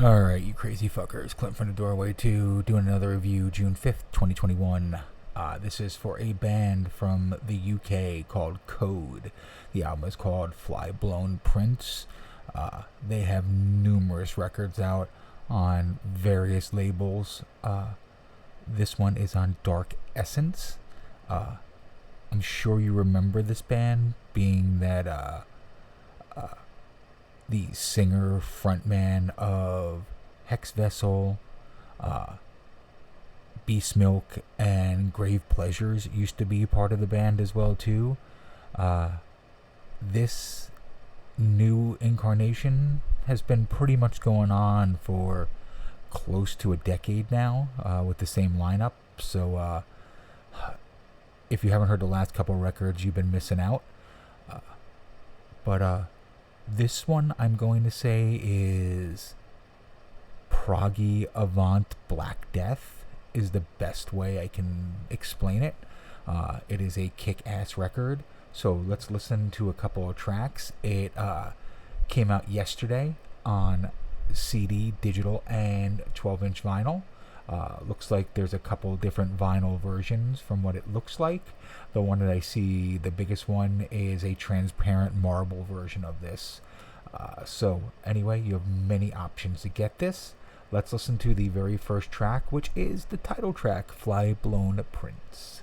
Alright, you crazy fuckers. Clint from the Doorway 2 doing another review June 5th, 2021. This is for a band from the UK called Code. The album is called Flyblown Prince. They have numerous records out on various labels. This one is on Dark Essence. I'm sure you remember this band, being that the singer frontman of Hex Vessel, Beast Milk, and Grave Pleasures used to be part of the band as well too. This new incarnation has been pretty much going on for close to a decade now, with the same lineup. So if you haven't heard the last couple records, you've been missing out. But this one, I'm going to say, is proggy Avant Black Death is the best way I can explain it. It is a kick-ass record, so let's listen to a couple of tracks. It came out yesterday on CD, digital, and 12-inch vinyl. Looks like there's a couple different vinyl versions from what it looks like. The one that I see, the biggest one, is a transparent marble version of this. So anyway, you have many options to get this. Let's listen to the very first track, which is the title track, Flyblown Prince.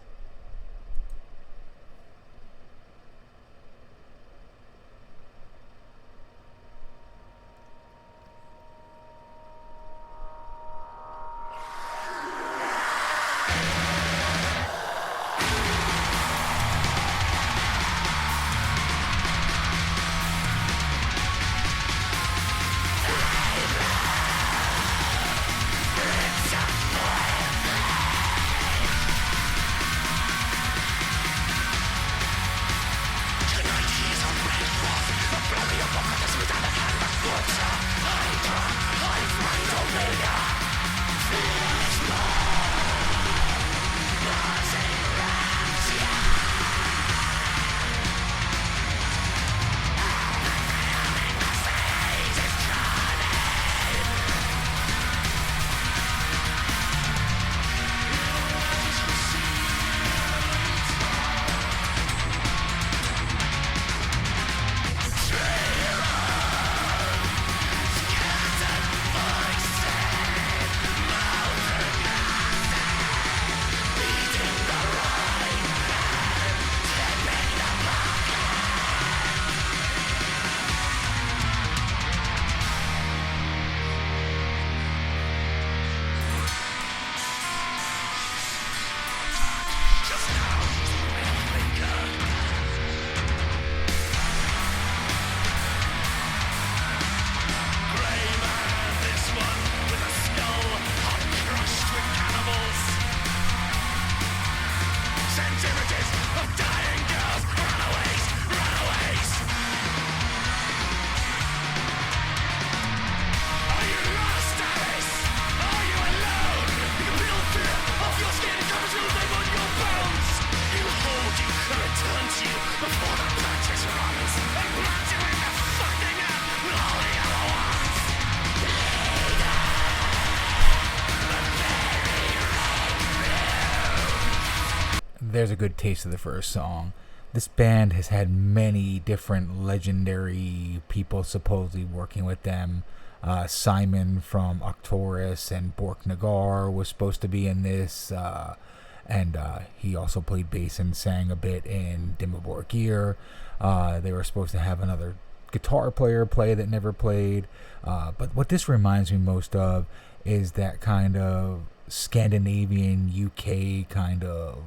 There's a good taste of the first song. This band has had many different legendary people supposedly working with them. Simon from Octorus and Bork Nagar was supposed to be in this, and he also played bass and sang a bit in Dimmu Borgir. They were supposed to have another guitar player play that never played. But what this reminds me most of is that kind of Scandinavian UK kind of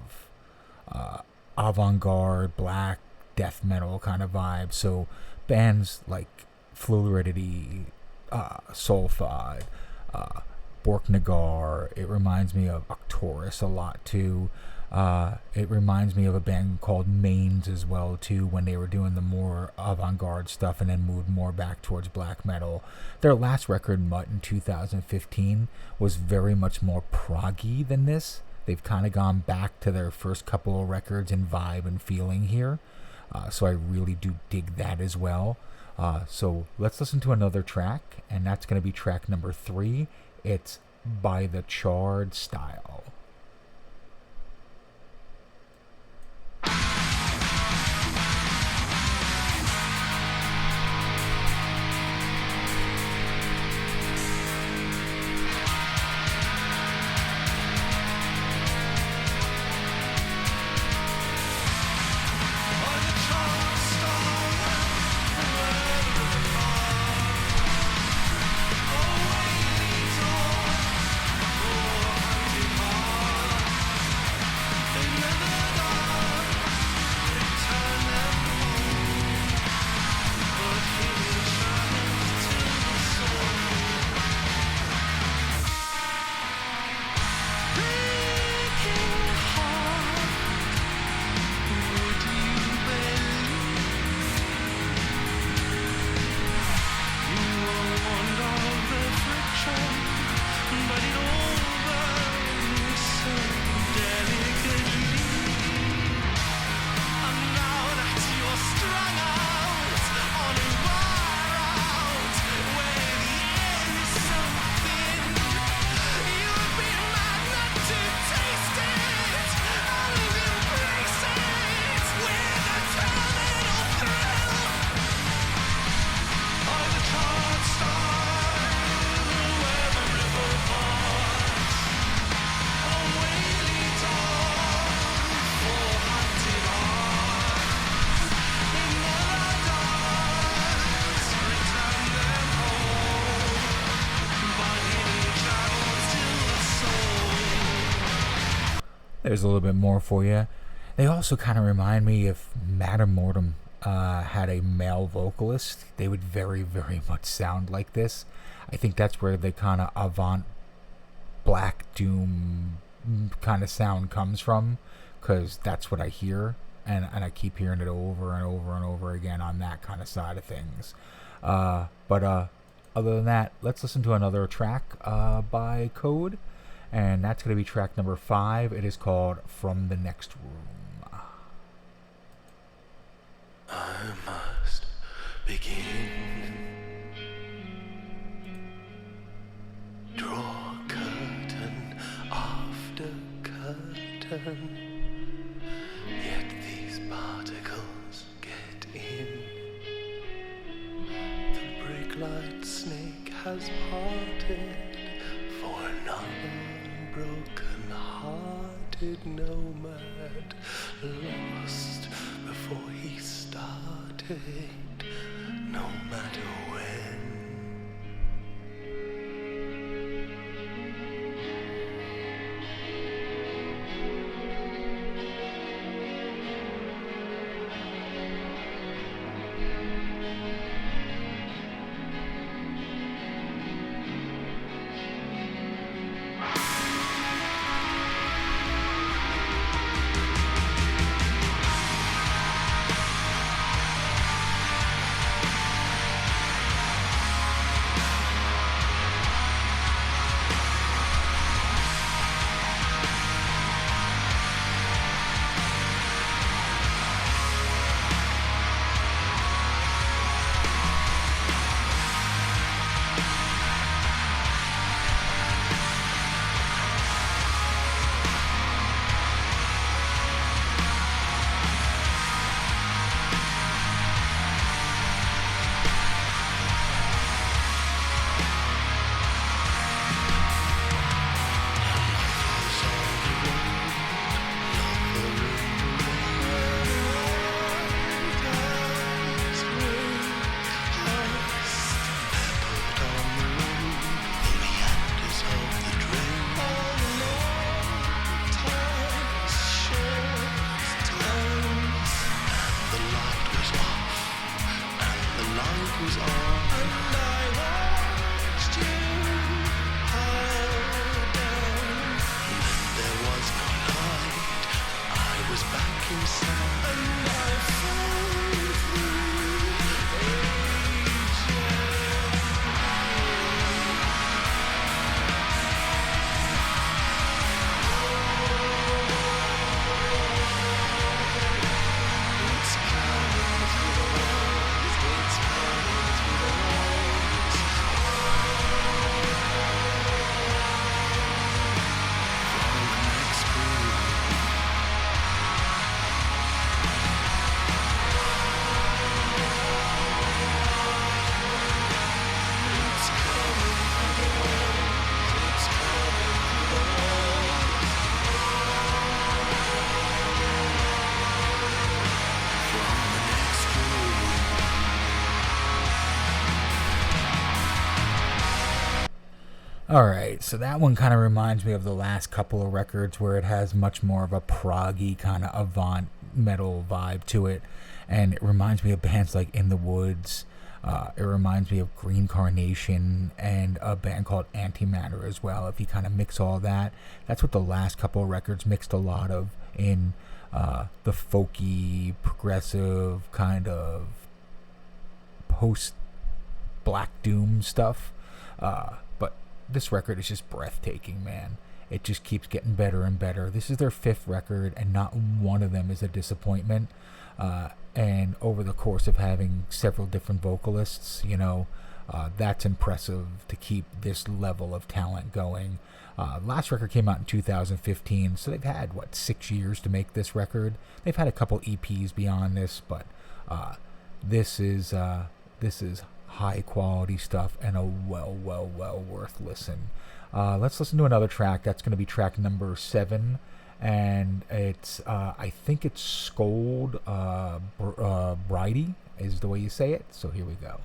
avant-garde black death metal kind of vibe. So bands like Fluidity, Soulfide, Bork Nagar, it reminds me of Octorus a lot too. It reminds me of a band called Mains as well too, when they were doing the more avant-garde stuff and then moved more back towards black metal. Their last record, Mutt, in 2015 was very much more proggy than this. They've kind of gone back to their first couple of records in vibe and feeling here. So I really do dig that as well. So let's listen to another track, and that's going to be track number 3. It's By the Charred Style. There's a little bit more for you. They also kind of remind me if Madame Mortem had a male vocalist, they would very, very much sound like this. I think that's where the kind of Avant Black Doom kind of sound comes from, because that's what I hear, and I keep hearing it over and over and over again on that kind of side of things. But other than that, let's listen to another track by Code. And that's going to be track number 5. It is called From the Next Room. I must begin. Draw curtain after curtain. Yet these particles get in. The brick-light snake has parted for another broken-hearted nomad, lost before he started, no matter when. All right, so that one kind of reminds me of the last couple of records where it has much more of a proggy kind of avant metal vibe to it, and it reminds me of bands like In the Woods. It reminds me of Green Carnation and a band called Antimatter as well. If you kind of mix all that, that's what the last couple of records mixed a lot of in the folky, progressive kind of post Black Doom stuff. But this record is just breathtaking, man. It just keeps getting better and better. This is their 5th record, and not one of them is a disappointment. And over the course of having several different vocalists, that's impressive to keep this level of talent going. Last record came out in 2015, so they've had 6 years to make this record. They've had a couple EPs beyond this, but this is high quality stuff and a well worth listen. Let's listen to another track. That's going to be track number 7, and it's I think it's Scold Bridie is the way you say it. So here we go.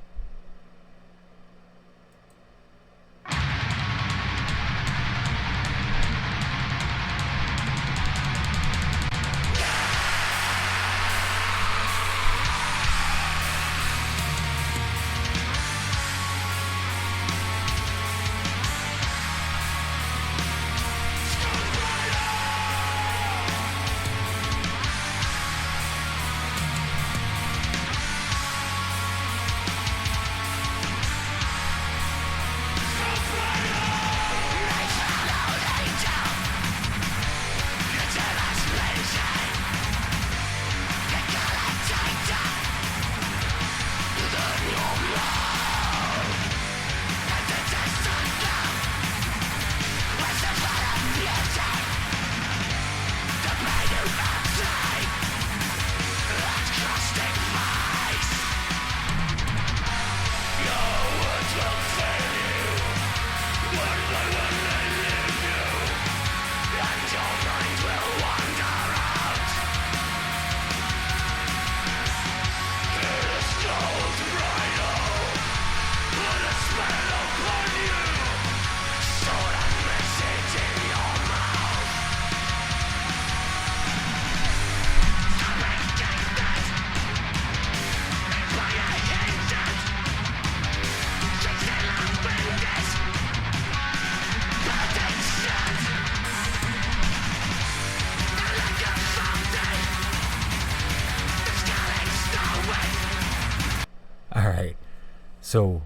So,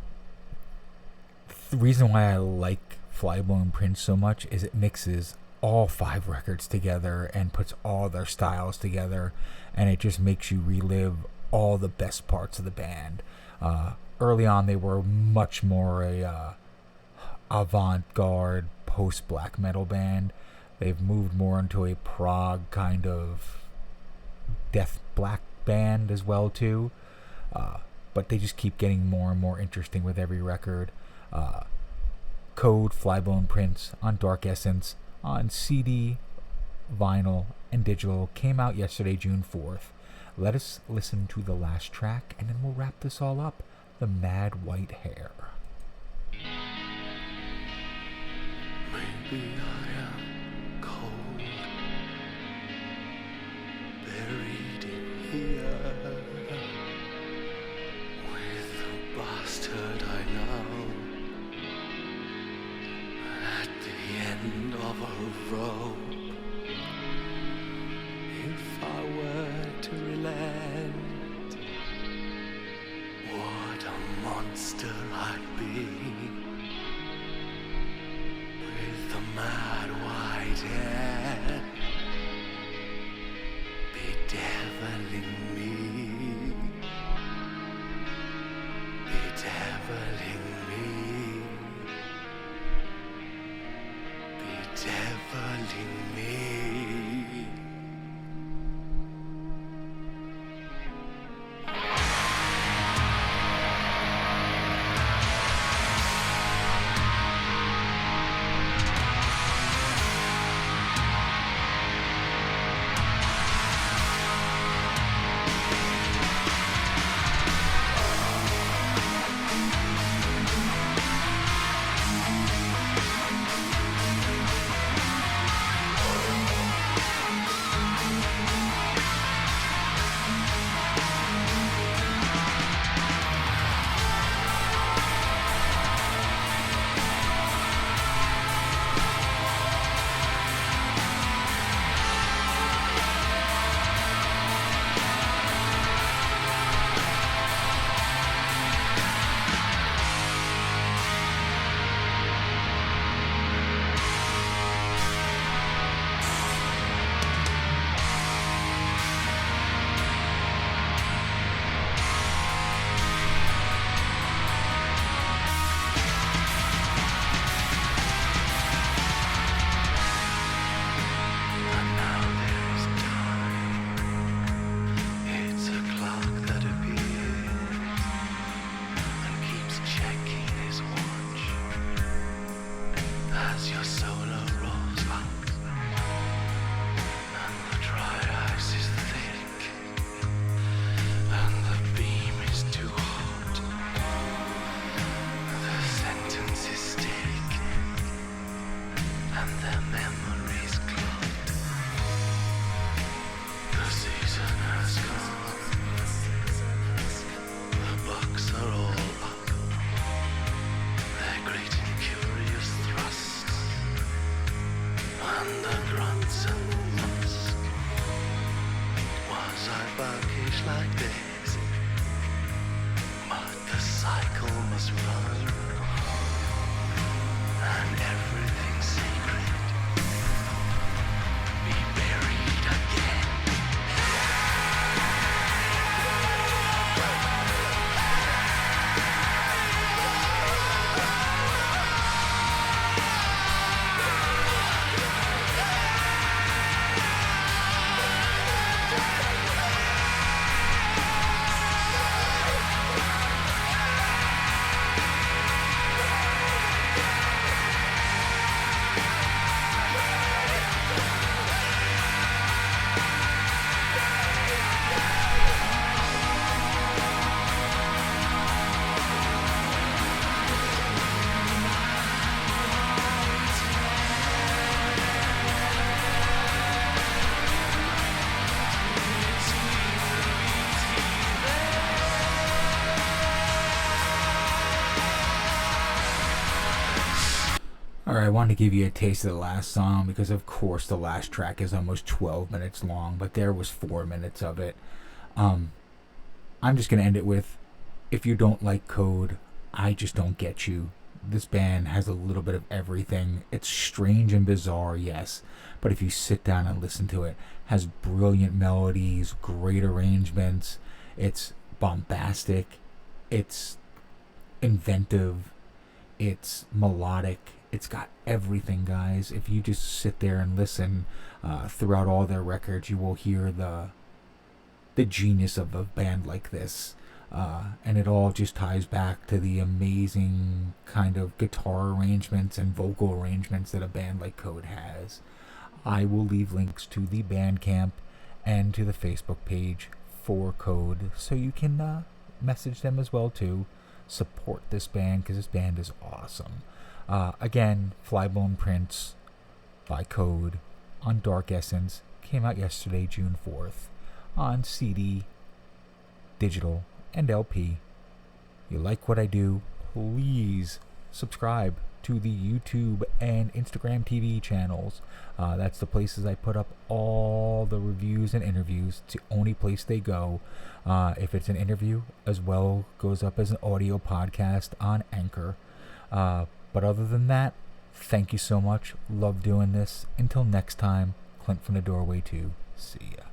the reason why I like Flyblown Prince so much is it mixes all 5 records together and puts all their styles together, and it just makes you relive all the best parts of the band. Early on, they were much more a avant-garde post-black metal band. They've moved more into a prog kind of death black band as well too. But they just keep getting more and more interesting with every record. Code Flyblown Prince on Dark Essence on CD, vinyl, and digital came out yesterday, June 4th. Let us listen to the last track, and then we'll wrap this all up. The Mad White Hair. Maybe I am cold, buried in here, with the bastard I know, at the end of a rope. If I were to relent, what a monster I'd be, with the mad white hair bedeviling me, bedeviling me, bedeviling me. as your solar rolls up, and the dry ice is thick, and the beam is too hot, the sentences stick, and their memories clot. The season has come, the bucks are all up, their great and curious thrusts, and the grunts and the musk. Was I buckish like this? But the cycle must run, and everything sacred be buried again. Alright, I wanted to give you a taste of the last song because, of course, the last track is almost 12 minutes long, but there was 4 minutes of it. I'm just going to end it with, if you don't like Code, I just don't get you. This band has a little bit of everything. It's strange and bizarre, yes, but if you sit down and listen to it, has brilliant melodies, great arrangements, it's bombastic, it's inventive, it's melodic. It's got everything, guys. If you just sit there and listen throughout all their records, you will hear the genius of a band like this. And it all just ties back to the amazing kind of guitar arrangements and vocal arrangements that a band like Code has. I will leave links to the Bandcamp and to the Facebook page for Code, so you can message them as well too. Support this band, because this band is awesome. Again, Flyblown Prince by Code on Dark Essence came out yesterday, June 4th, on CD, digital, and LP. You like what I do, please subscribe to the YouTube and Instagram TV channels. That's the places I put up all the reviews and interviews. It's the only place they go. If it's an interview, as well, goes up as an audio podcast on Anchor. But other than that, thank you so much. Love doing this. Until next time, Clint from the Doorway 2. See ya.